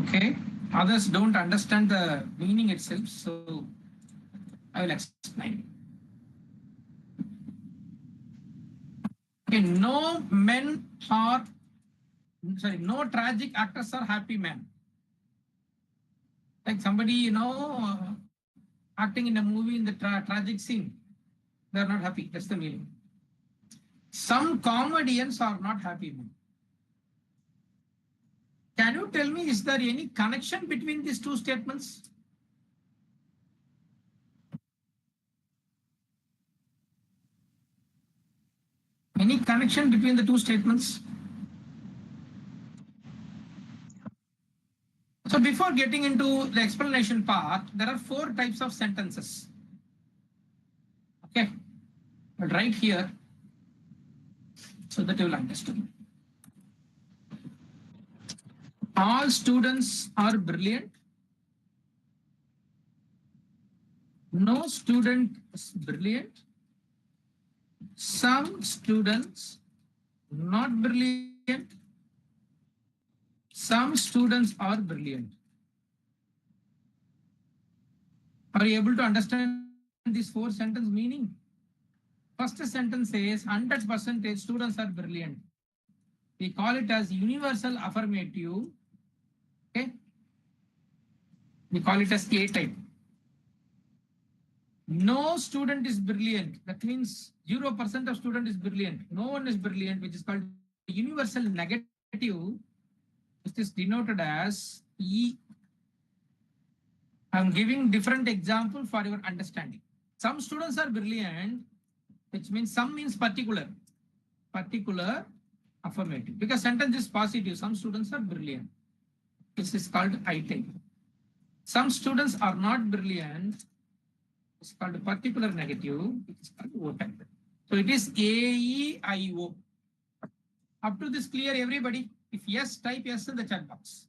Okay. Others don't understand the meaning itself, so I will explain. Okay, no men are, sorry, no tragic actors are happy men. Like somebody, acting in a movie in the tragic scene, they are not happy. That's the meaning. Some comedians are not happy men. Can you tell me, is there any connection between these two statements? Any connection between the two statements? So before getting into the explanation part, there are 4 types of sentences. Okay, I'll write here so that you will understand. All students are brilliant. No student is brilliant. Some students not brilliant. Some students are brilliant. Are you able to understand this 4 sentence meaning? First sentence says 100% students are brilliant. We call it as universal affirmative. Okay. We call it as A type. No student is brilliant. That means 0% of student is brilliant. No one is brilliant, which is called universal negative. This is denoted as E. I'm giving different example for your understanding. Some students are brilliant, which means some means particular affirmative, because sentence is positive. Some students are brilliant. This is called I type. Some students are not brilliant. It's called particular negative. It's called O type. So it is AEIO. Up to this clear, everybody? If yes, type yes in the chat box.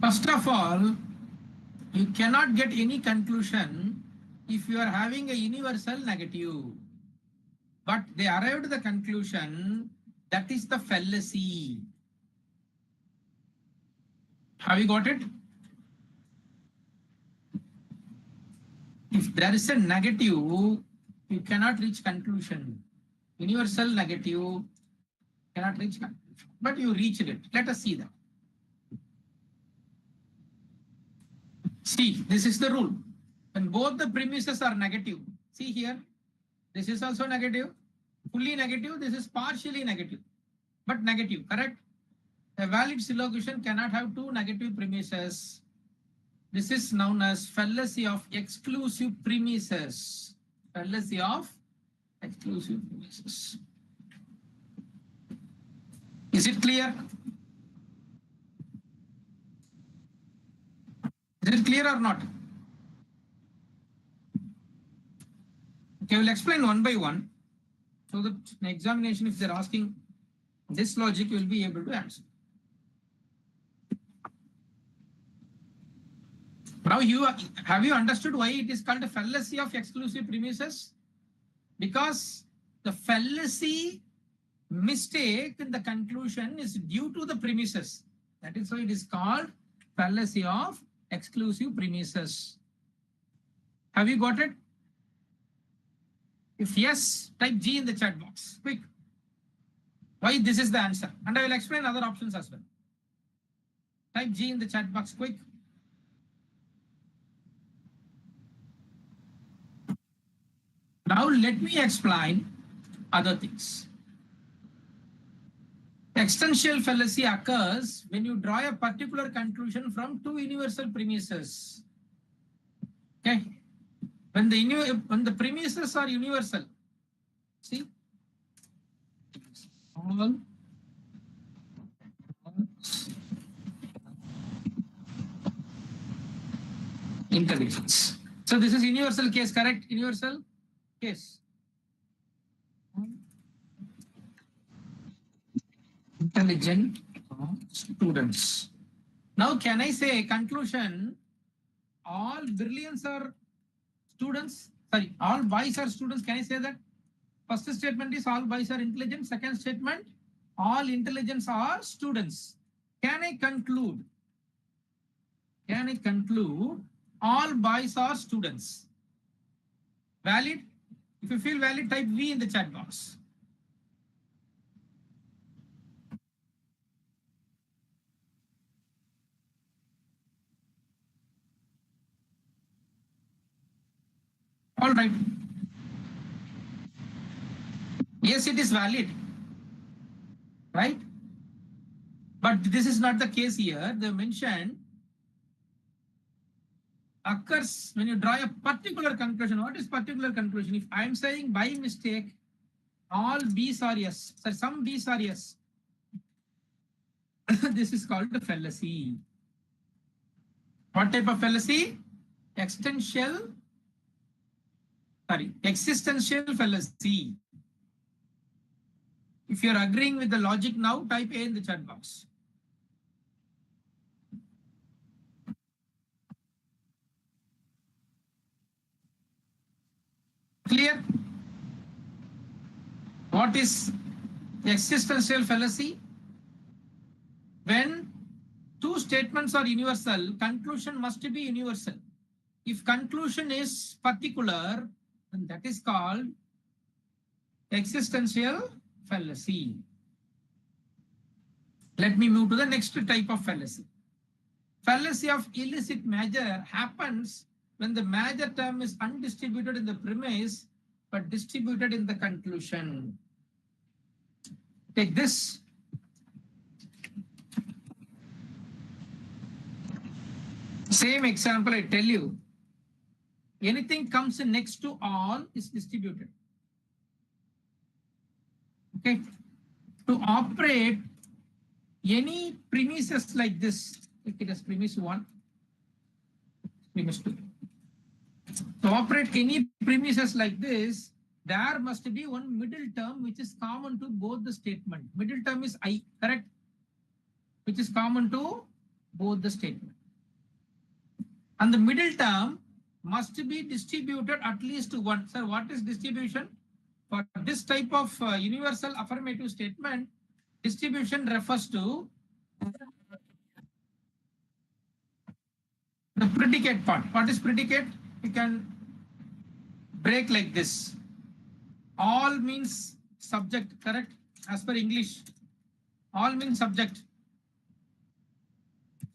First of all, you cannot get any conclusion if you are having a universal negative. But they arrived at the conclusion that is the fallacy. Have you got it? If there is a negative, you cannot reach conclusion. Universal negative cannot reach conclusion, but you reached it. Let us see that. See, this is the rule. When both the premises are negative, see here, this is also negative, fully negative, this is partially negative, but negative, correct? A valid syllogism cannot have 2 negative premises. This is known as fallacy of exclusive premises. Fallacy of exclusive premises. Is it clear? Is it clear or not? Okay, we'll explain one by one so that in examination, if they're asking this logic, you will be able to answer. Now, have you understood why it is called a fallacy of exclusive premises? Because the fallacy mistake in the conclusion is due to the premises. That is why it is called fallacy of exclusive premises. Have you got it? If yes, type G in the chat box. Quick. Why this is the answer? And I will explain other options as well. Type G in the chat box. Quick. Now let me explain other things. Existential fallacy occurs when you draw a particular conclusion from 2 universal premises. Okay. When the premises are universal, see, all intelligence. So this is universal case, correct? Universal case. Intelligent students. Now, can I say conclusion? All brilliance are students. Sorry, all boys are students. Can I say that? First statement is all boys are intelligent. Second statement, all intelligence are students. Can I conclude? Can I conclude all boys are students? Valid? If you feel valid, type V in the chat box. All right. Yes, it is valid. Right? But this is not the case here. They mentioned occurs when you draw a particular conclusion. What is particular conclusion? If I am saying by mistake, all B's are yes, so some B's are yes, this is called a fallacy. What type of fallacy? Existential fallacy. If you're agreeing with the logic now, type A in the chat box. Clear? What is existential fallacy? When two statements are universal, conclusion must be universal. If conclusion is particular, then that is called existential fallacy. Let me move to the next type of fallacy. Fallacy of illicit major happens when the major term is undistributed in the premise but distributed in the conclusion. Take this. Same example I tell you. Anything comes next to all is distributed. Okay. To operate any premises like this, take it as premise 1, premise 2. To operate any premises like this, there must be one middle term which is common to both the statement. Middle term is I, correct? Which is common to both the statement. And the middle term must be distributed at least one. Sir, what is distribution? For this type of universal affirmative statement, distribution refers to the predicate part. What is predicate? You can break like this. All means subject, correct? As per English, all means subject.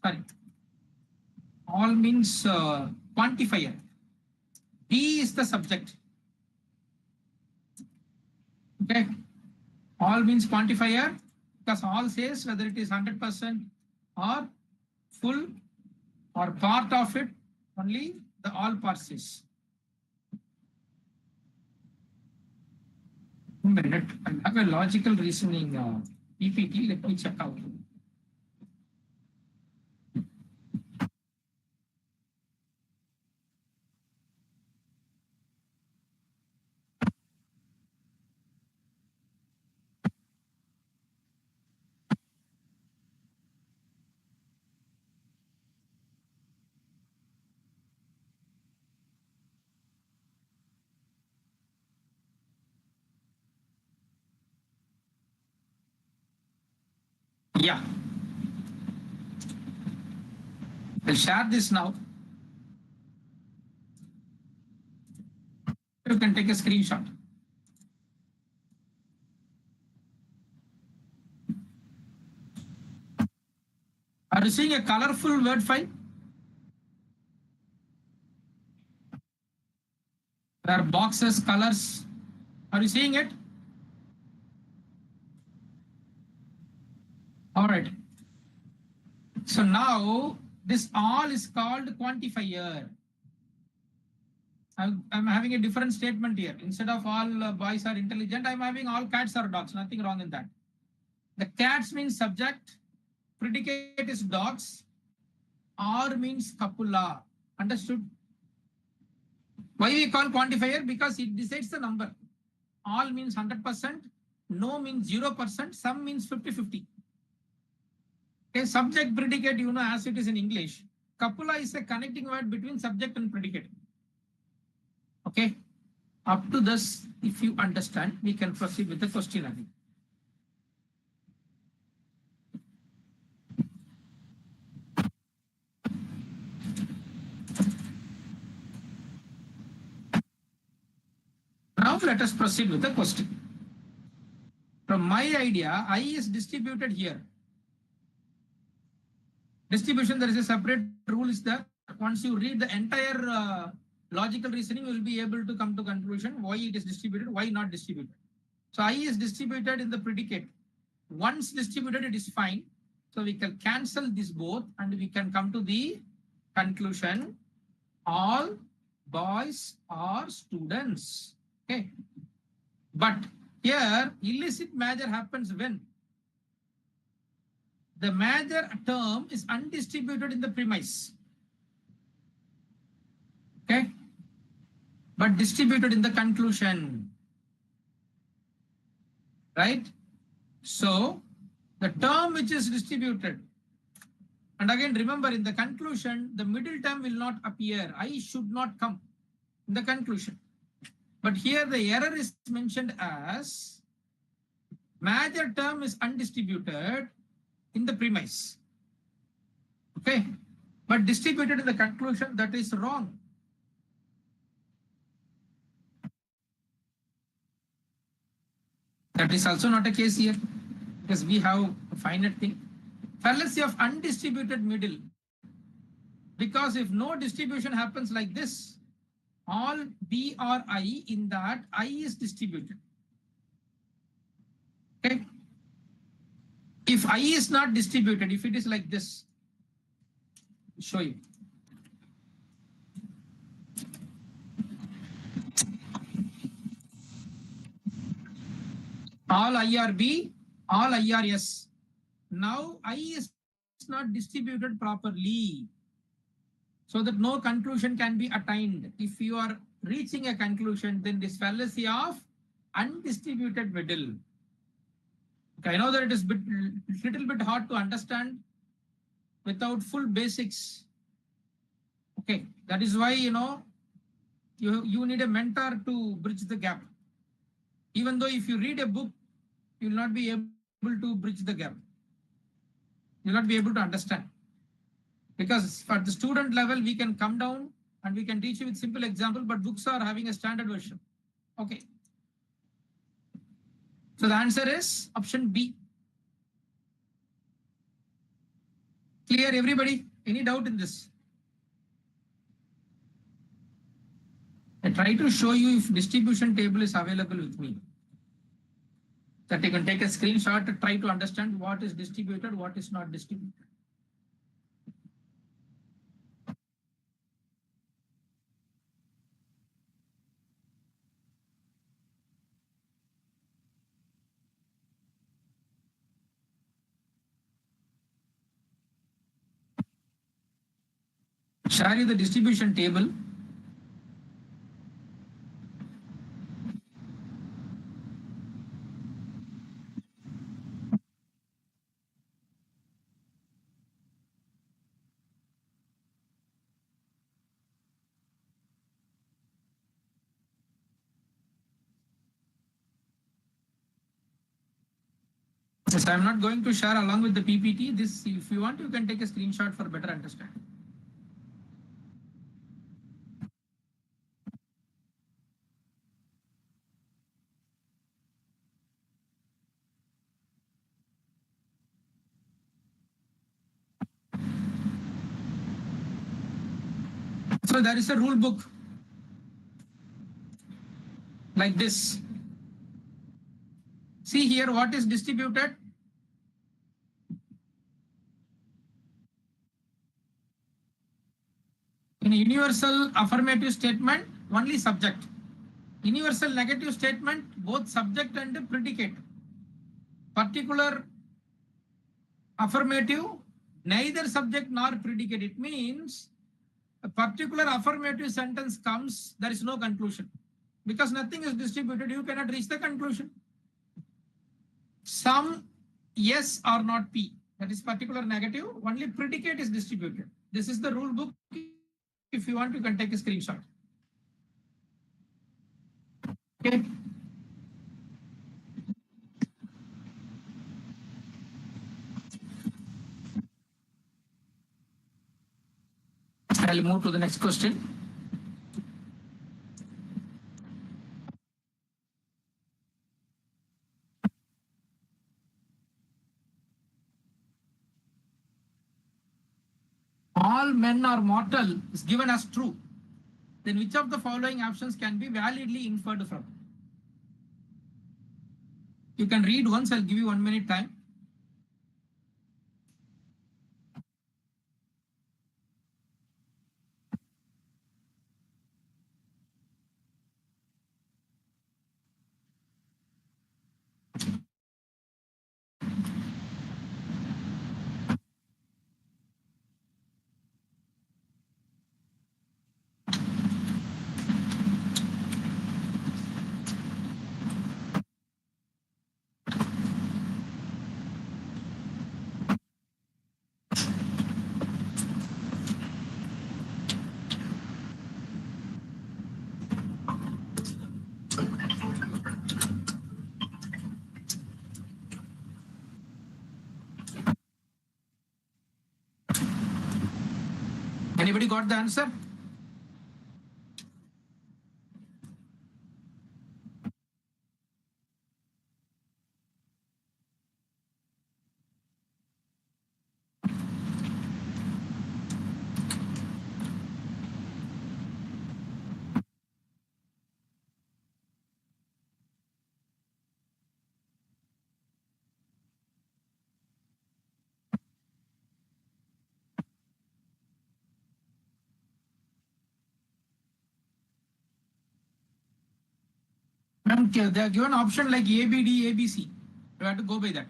Sorry. All means quantifier. B is the subject. Okay. All means quantifier because all says whether it is 100% or full or part of it, only the all part says. 1 minute. I have a logical reasoning PPT. Let me check out. Yeah. I'll share this now. You can take a screenshot. Are you seeing a colorful word file? There are boxes, colors. Are you seeing it? All right. So now this all is called quantifier. I'm having a different statement here. Instead of all boys are intelligent, I'm having all cats are dogs. Nothing wrong in that. The cats means subject. Predicate is dogs. R means kapula. Understood? Why we call quantifier? Because it decides the number. All means 100%. No means 0%. Some means 50-50. Okay, subject predicate, you know, as it is in English. Kapula is a connecting word between subject and predicate. Okay. Up to this, if you understand, we can proceed with the question again. Now let us proceed with the question. From my idea, I is distributed here. Distribution, there is a separate rule is there. Once you read the entire logical reasoning, you will be able to come to conclusion why it is distributed, why not distributed. So I is distributed in the predicate. Once distributed, it is fine. So we can cancel this both and we can come to the conclusion. All boys are students. Okay. But here, illicit major happens when the major term is undistributed in the premise. Okay. But distributed in the conclusion. Right? So, the term which is distributed, and again remember in the conclusion, the middle term will not appear. I should not come in the conclusion. But here the error is mentioned as major term is undistributed in the premise. Okay. But distributed in the conclusion, that is wrong. That is also not a case here, because we have a finite thing. Fallacy of undistributed middle. Because if no distribution happens like this, all B or I in that I is distributed. Okay. If I is not distributed, if it is like this, I'll show you. All I are B, all I are S. Now I is not distributed properly, so that no conclusion can be attained. If you are reaching a conclusion, then this fallacy of undistributed middle. Okay, I know that it is little bit hard to understand without full basics. Okay, that is why you need a mentor to bridge the gap. Even though if you read a book, you will not be able to bridge the gap. You will not be able to understand. Because for the student level, we can come down and we can teach you with simple example, but books are having a standard version. Okay. So the answer is option B. Clear, everybody? Any doubt in this? I try to show you if distribution table is available with me. That you can take a screenshot to try to understand what is distributed, what is not distributed. Share you the distribution table. Yes, I'm not going to share along with the PPT. This, if you want, you can take a screenshot for better understanding. So there is a rule book like this. See here what is distributed. In a universal affirmative statement, only subject. Universal negative statement, both subject and predicate. Particular affirmative, neither subject nor predicate. It means a particular affirmative sentence comes, there is no conclusion. Because nothing is distributed, you cannot reach the conclusion. Some yes or not P, that is particular negative, only predicate is distributed. This is the rule book. If you want, you can take a screenshot. Okay. I'll move to the next question. All men are mortal is given as true. Then which of the following options can be validly inferred from? You can read once, I'll give you 1 minute time. Anybody got the answer? Okay, they are given option like A, B, D, A, B, C. You have to go by that.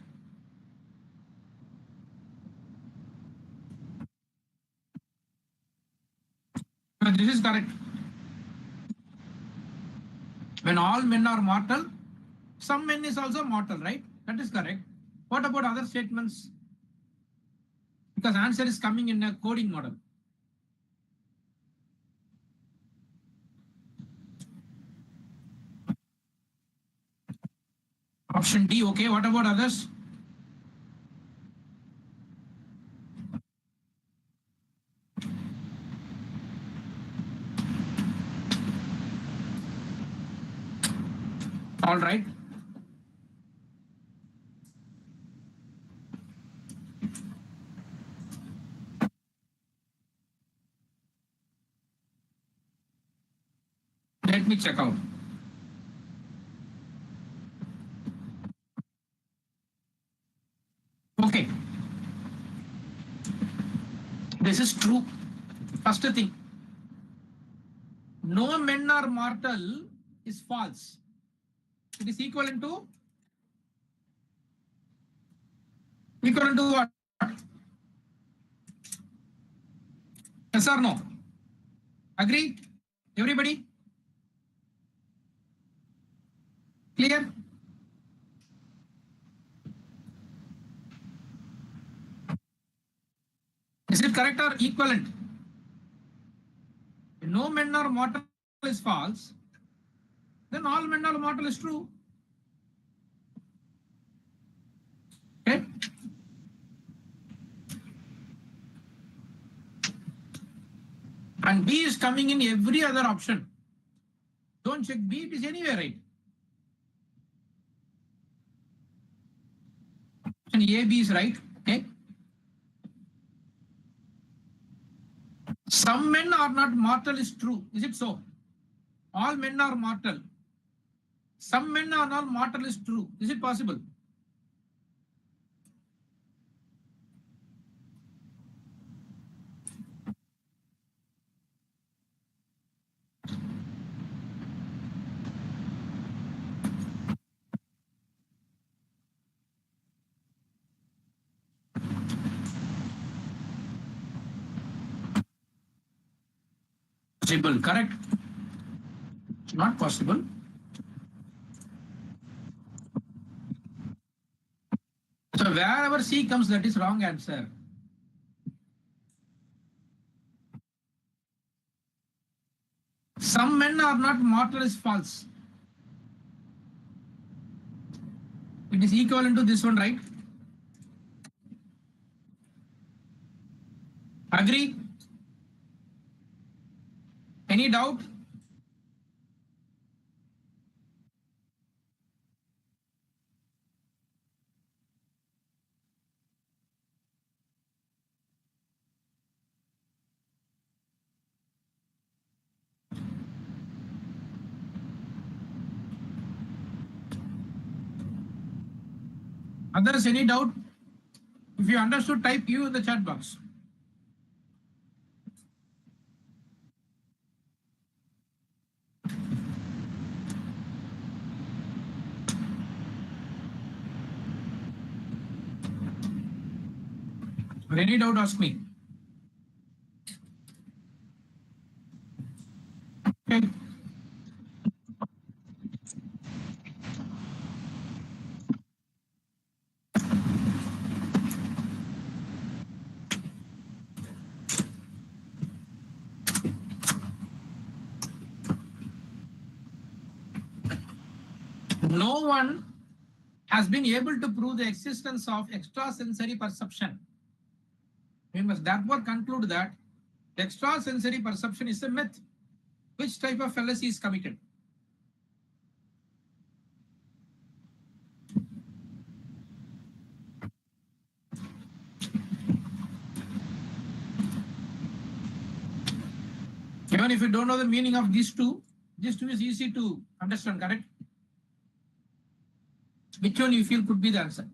No, this is correct. When all men are mortal, some men is also mortal, right? That is correct. What about other statements? Because answer is coming in a coding model. Option D, okay. What about others? All right. Let me check out. Okay. This is true. First thing. No men are mortal is false. It is equivalent to what? Yes or no? Agree? Everybody? Clear? Is it correct or equivalent? If no men are mortal is false, then all men are mortal is true. Okay? And B is coming in every other option. Don't check B, it is anywhere right. And A, B is right. Okay. Some men are not mortal is true. Is it so? All men are mortal. Some men are not mortal is true. Is it possible? Possible, correct? Not possible. So wherever C comes, that is wrong answer. Some men are not mortal is false. It is equivalent to this one, right? Agree? Any doubt? Others, any doubt? If you understood, type U in the chat box. Or any doubt, ask me. Okay. No one has been able to prove the existence of extrasensory perception. We must therefore conclude that the extrasensory perception is a myth. Which type of fallacy is committed? Even if you don't know the meaning of these two is easy to understand, correct? Which one you feel could be the answer?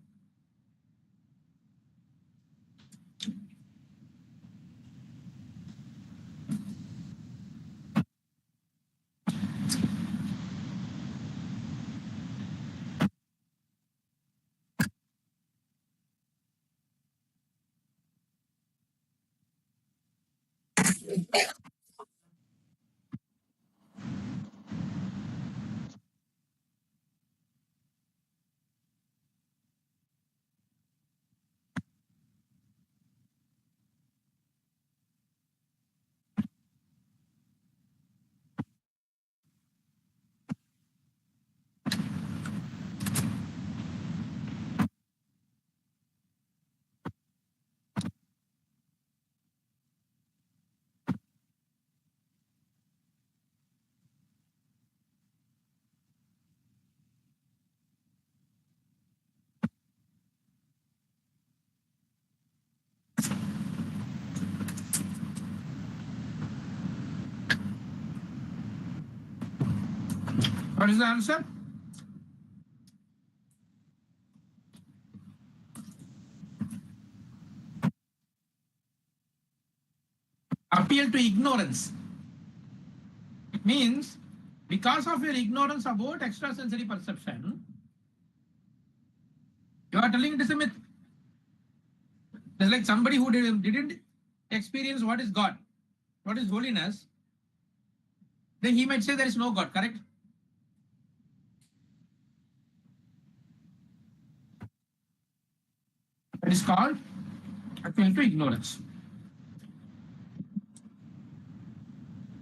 What is the answer? Appeal to ignorance. It means because of your ignorance about extrasensory perception, you are telling it is a myth. It's like somebody who didn't experience what is God, what is holiness, then he might say there is no God, correct? That is called appeal to ignorance.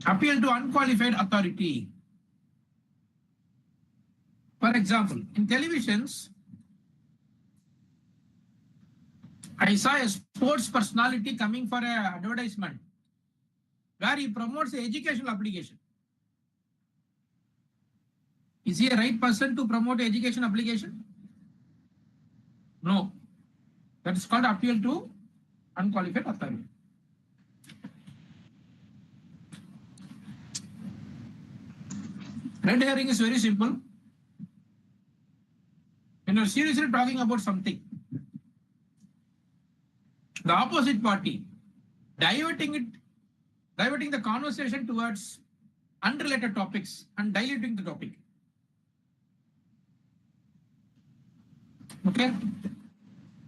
Appeal to unqualified authority. For example, in televisions, I saw a sports personality coming for an advertisement where he promotes the educational application. Is he a right person to promote education application? No. That is called appeal to unqualified authority. Red herring is very simple. When you're seriously talking about something, the opposite party diverting the conversation towards unrelated topics and diluting the topic. Okay?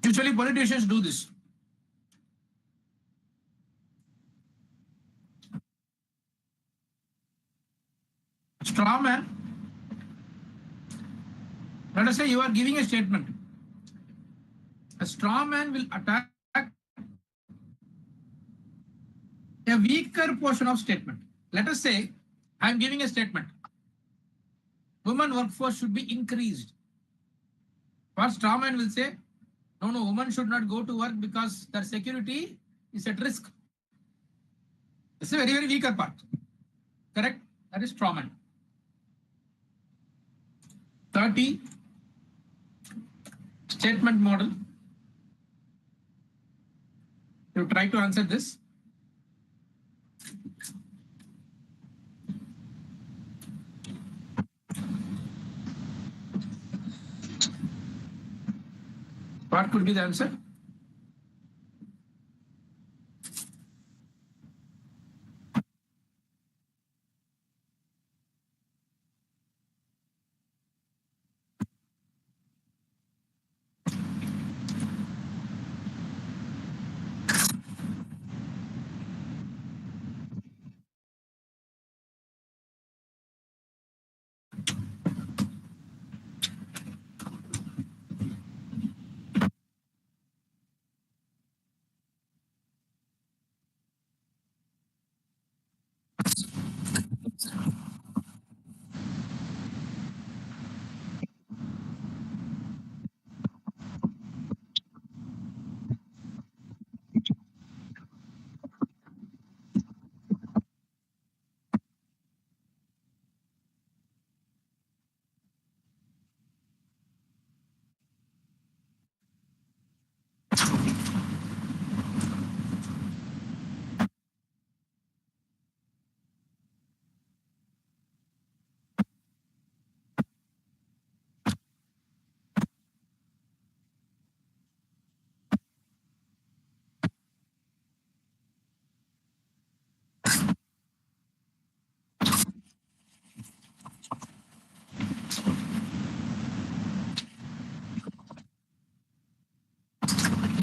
Usually politicians do this. Straw man. Let us say you are giving a statement. A straw man will attack a weaker portion of statement. Let us say I am giving a statement. Women workforce should be increased. First, strawman will say, no, women should not go to work because their security is at risk. This is a very, very weaker part. Correct? That is strawman. 30, statement model. You try to answer this. What could be the answer?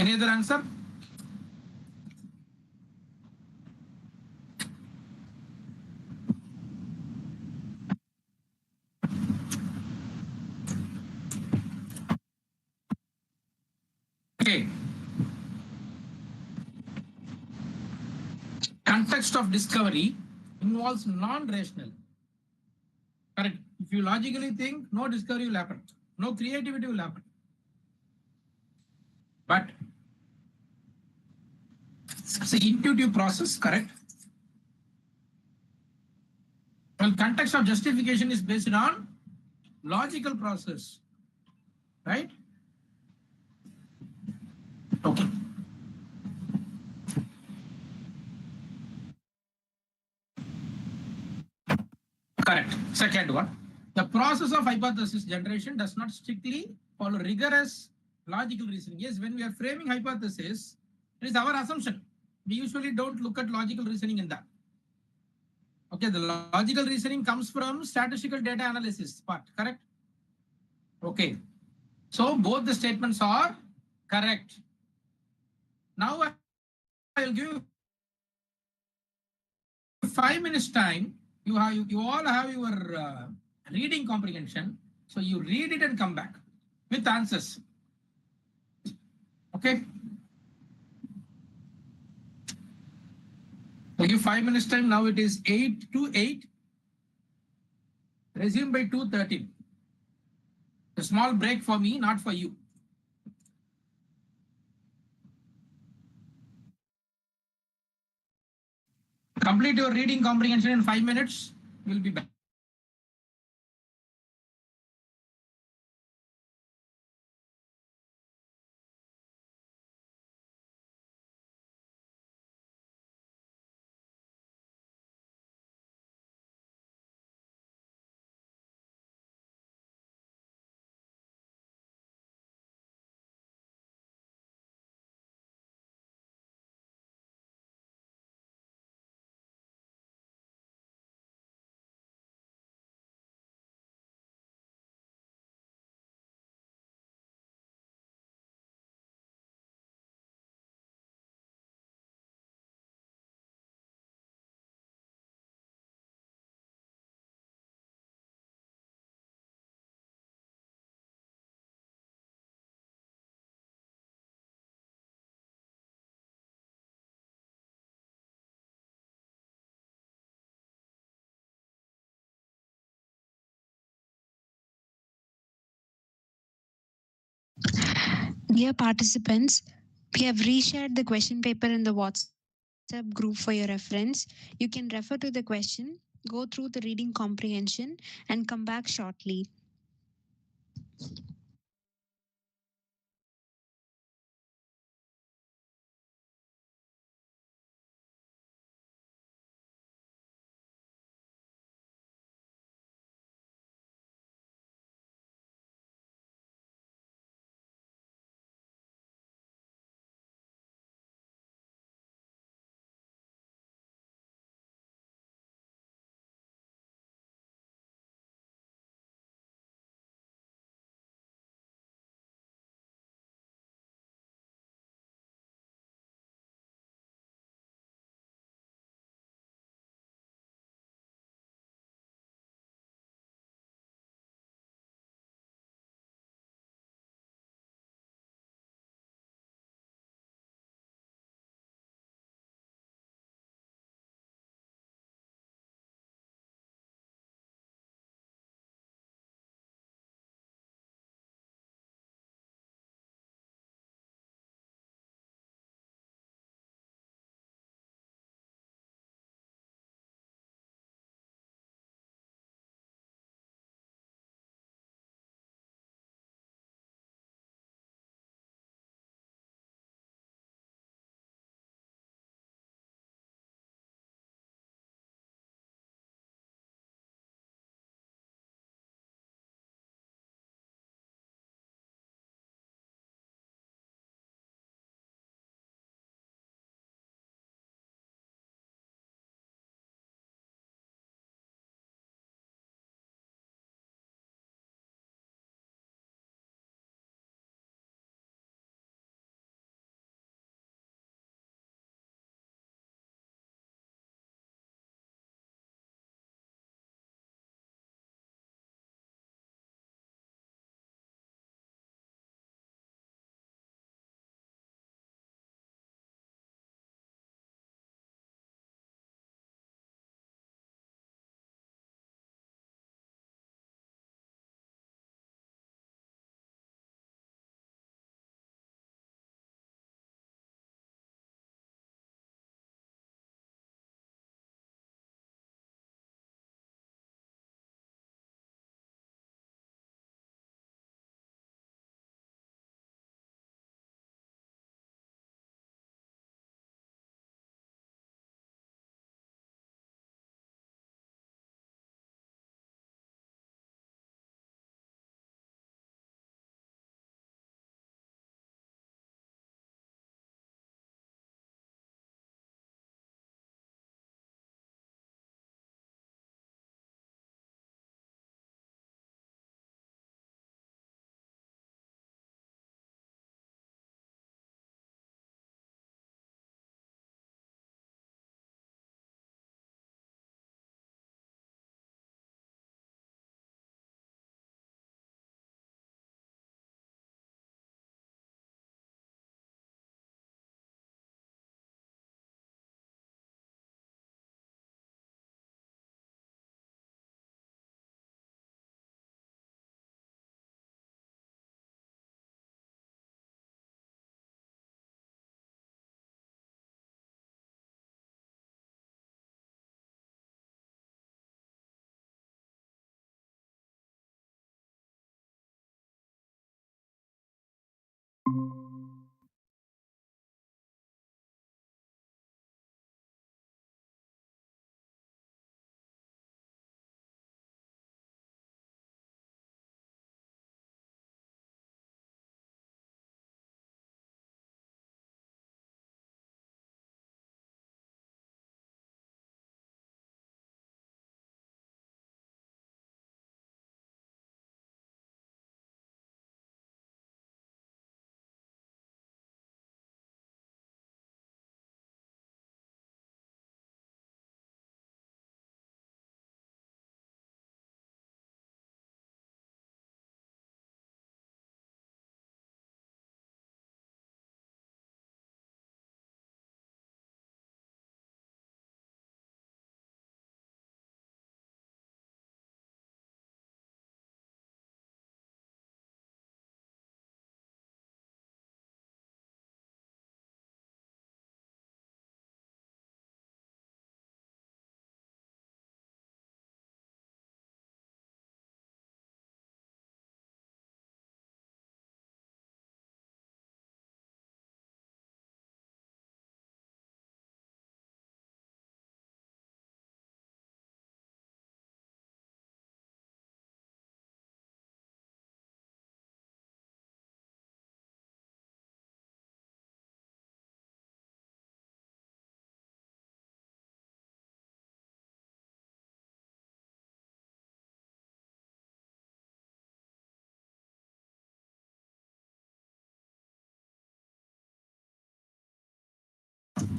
Any other answer? Okay. Context of discovery involves non-rational. Correct. If you logically think, no discovery will happen. No creativity will happen. But it's an intuitive process, correct? Well, context of justification is based on logical process, right? Okay. Correct. Second one. The process of hypothesis generation does not strictly follow rigorous logical reasoning. Yes, when we are framing hypothesis, it is our assumption. We usually don't look at logical reasoning in that. Okay, the logical reasoning comes from statistical data analysis part, correct? Okay. So both the statements are correct. Now I will give 5 minutes time. You all have your reading comprehension. So you read it and come back with answers. Okay. I'll give 5 minutes time. Now it is 8 to 8. Resume by 2:30. A small break for me, not for you. Complete your reading comprehension in 5 minutes. We'll be back. Dear participants, we have reshared the question paper in the WhatsApp group for your reference. You can refer to the question, go through the reading comprehension, and come back shortly.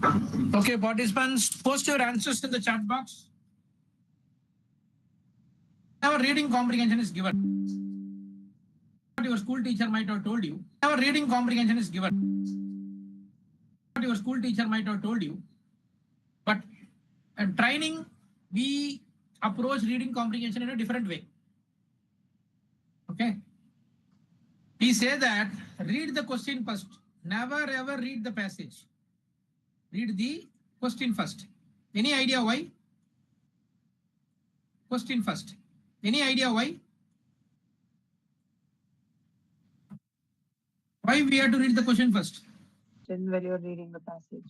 Okay, participants, post your answers in the chat box. Our reading comprehension is given. What your school teacher might have told you. Our reading comprehension is given. What your school teacher might have told you. But in training, we approach reading comprehension in a different way. Okay. We say that read the question first. Never ever read the passage. Read the question first. Any idea why? Question first. Any idea why? Why we have to read the question first? When you're reading the passage.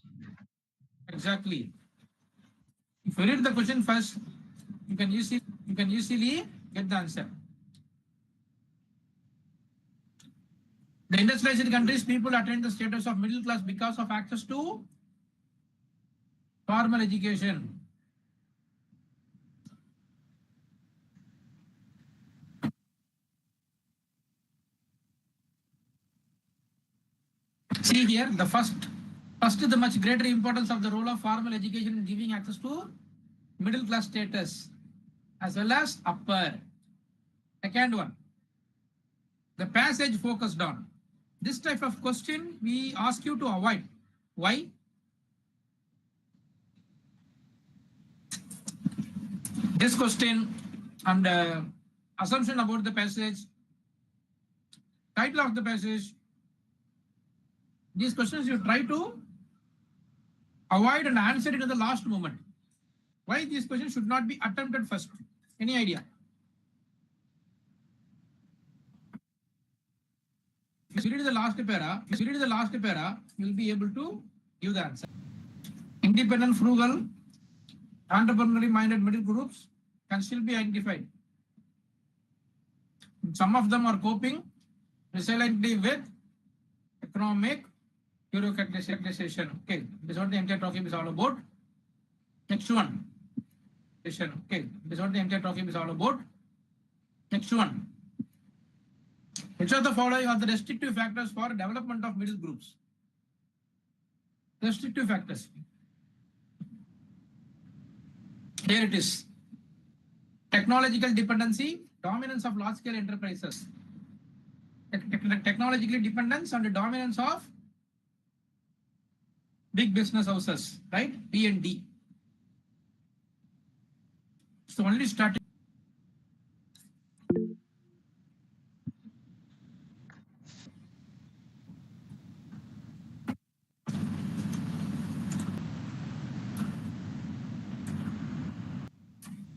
Exactly. If you read the question first, you can easily get the answer. The industrialized countries, people attain the status of middle class because of access to formal education. See here, the first, the much greater importance of the role of formal education in giving access to middle class status as well as upper. Second one, the passage focused on. This type of question we ask you to avoid. Why? This question and assumption about the passage, title of the passage, these questions you try to avoid and answer it in the last moment. Why these questions should not be attempted first? Any idea? If you read the last para, you will be able to give the answer. Independent, frugal, entrepreneurially minded middle groups can still be identified. Some of them are coping resiliently with economic bureaucratization. Okay, this is what the entire topic is all about. Next one. Okay, this is what the entire topic is all about. Next one. Which of the following are the restrictive factors for development of middle groups? Restrictive factors. Here it is. Technological dependency, dominance of large-scale enterprises. Technological dependence and the dominance of big business houses, right? B and D. So only starting.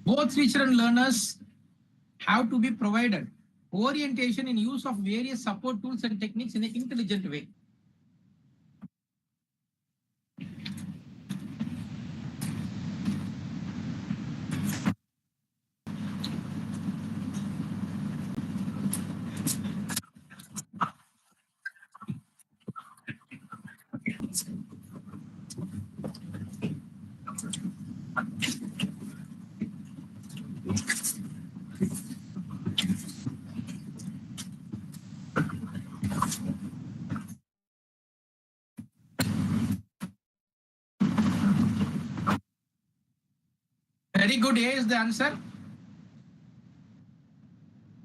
Both teacher and learners have to be provided orientation in use of various support tools and techniques in an intelligent way. Very good. A is the answer.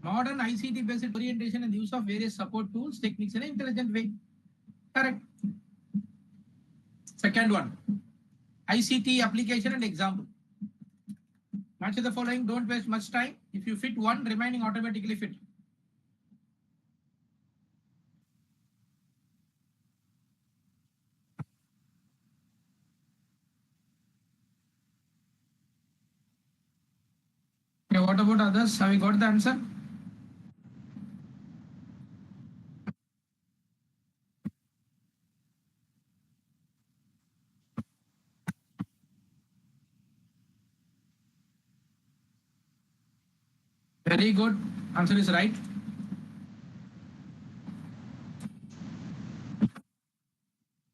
Modern ICT based orientation and use of various support tools, techniques in an intelligent way. Correct. Second one, ICT application and example. Match the following, don't waste much time. If you fit one, remaining automatically fit. Okay, what about others? Have you got the answer? Very good. Answer is right.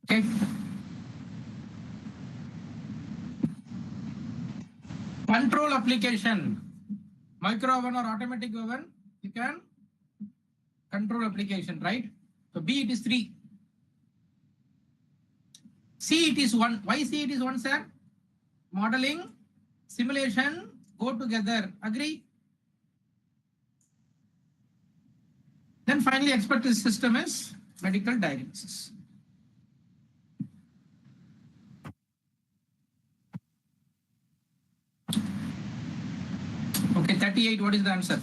Okay. Control application. Micro oven or automatic oven, you can control application, right? So B, it is 3. C it is 1. Why C it is 1, sir? Modeling, simulation, go together. Agree? Then finally, expected system is medical diagnosis. Okay, 38, what is the answer?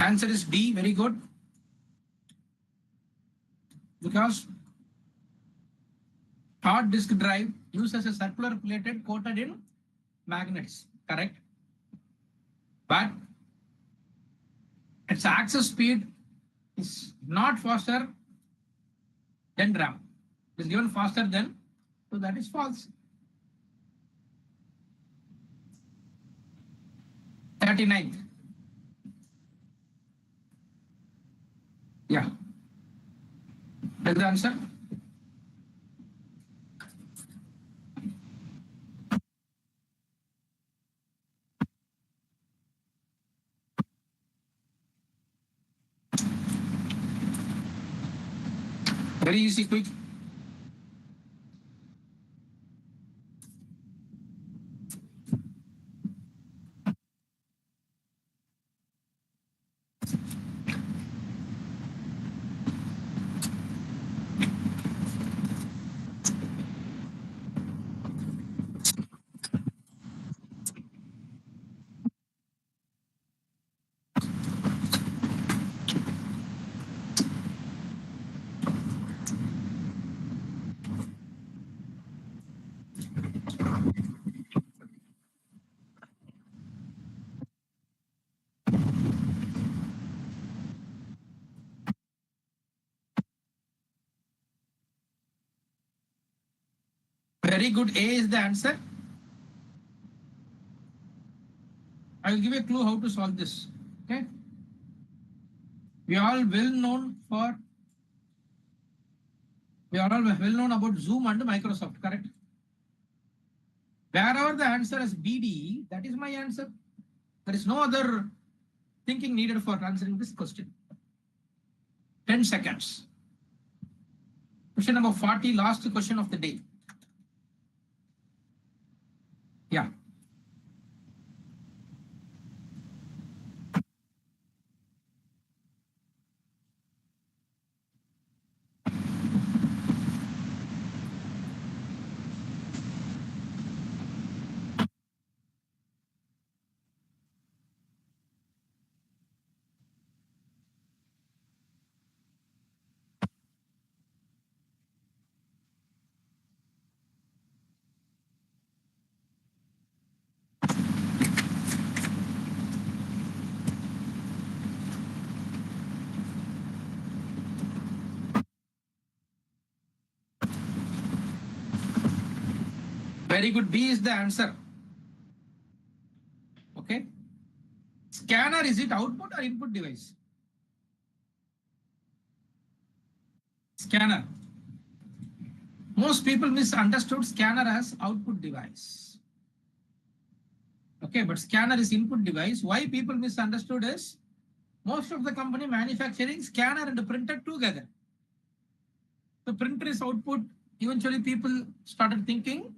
Answer is D, very good. Because hard disk drive uses a circular plated coated in magnets, correct? But its access speed is not faster than RAM. It is given faster than, so that is false. 39th. Yeah. That's the answer. Very easy, quick. Very good. A is the answer. I will give a clue how to solve this. Okay. We are all well known about Zoom and Microsoft, correct? Wherever the answer is BD, that is my answer. There is no other thinking needed for answering this question. 10 seconds. Question number 40, last question of the day. Yeah. Very good. B is the answer. Okay. Scanner, is it output or input device? Scanner. Most people misunderstood scanner as output device. Okay, but scanner is input device. Why people misunderstood is most of the company manufacturing scanner and printer together. The printer is output. Eventually people started thinking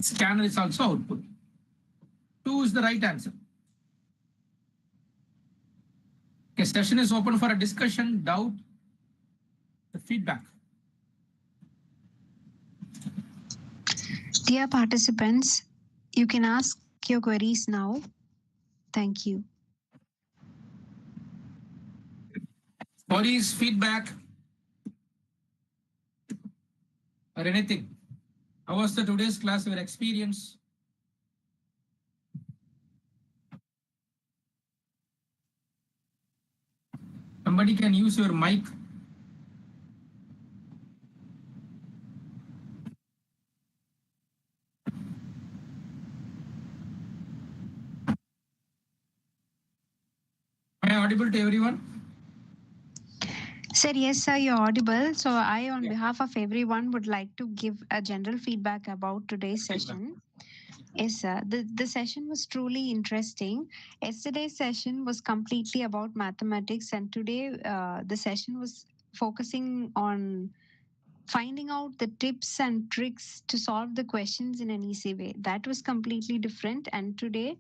scanner is also output. 2 is the right answer. Okay, session is open for a discussion, doubt, the feedback. Dear participants, you can ask your queries now. Thank you. Queries, feedback, or anything. How was the today's class, your experience? Somebody can use your mic. Am I audible to everyone? Sir, yes, sir, you're audible. So I, on Yeah. behalf of everyone, would like to give a general feedback about today's session. Yes, sir. The session was truly interesting. Yesterday's session was completely about mathematics, and today the session was focusing on finding out the tips and tricks to solve the questions in an easy way. That was completely different, and today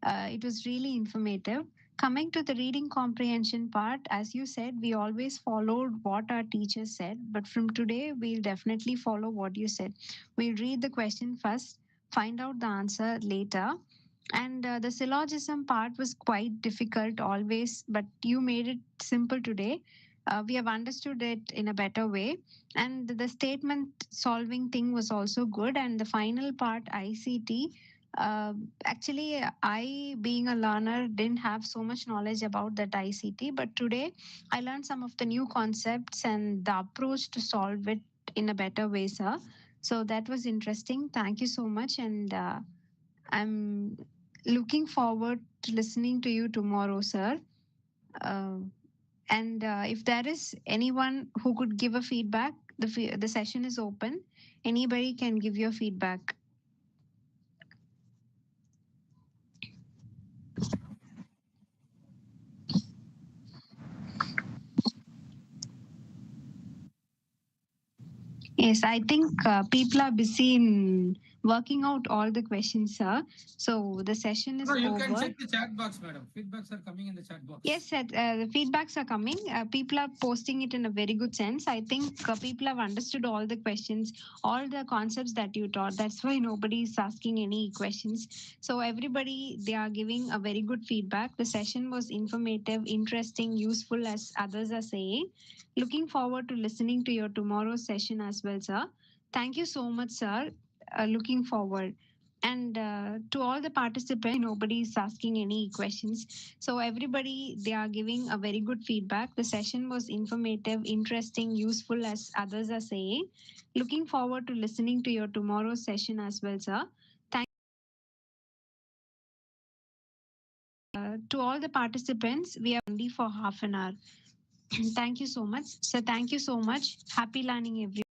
it was really informative. Coming to the reading comprehension part, as you said, we always followed what our teacher said, but from today, we'll definitely follow what you said. We'll read the question first, find out the answer later. And the syllogism part was quite difficult always, but you made it simple today. We have understood it in a better way. And the statement solving thing was also good. And the final part, ICT, actually, I, being a learner, didn't have so much knowledge about that ICT, but today I learned some of the new concepts and the approach to solve it in a better way, sir. So that was interesting. Thank you so much. And I'm looking forward to listening to you tomorrow, sir. Uh, and if there is anyone who could give a feedback, the session is open. Anybody can give your feedback. Yes, I think people are busy in working out all the questions, sir. So the session is No, you can over. check the chat box, madam. Feedbacks are coming in the chat box. Yes, sir. The feedbacks are coming. People are posting it in a very good sense. I think people have understood all the questions, all the concepts that you taught. That's why nobody is asking any questions. So everybody, they are giving a very good feedback. The session was informative, interesting, useful, as others are saying. Looking forward to listening to your tomorrow's session as well, sir. Thank you so much, sir. Looking forward. And to all the participants, nobody is asking any questions. So everybody, they are giving a very good feedback. The session was informative, interesting, useful, as others are saying. Looking forward to listening to your tomorrow's session as well, sir. Thank to all the participants. We are only for half an hour. Thank you so much. So thank you so much. Happy learning, everyone.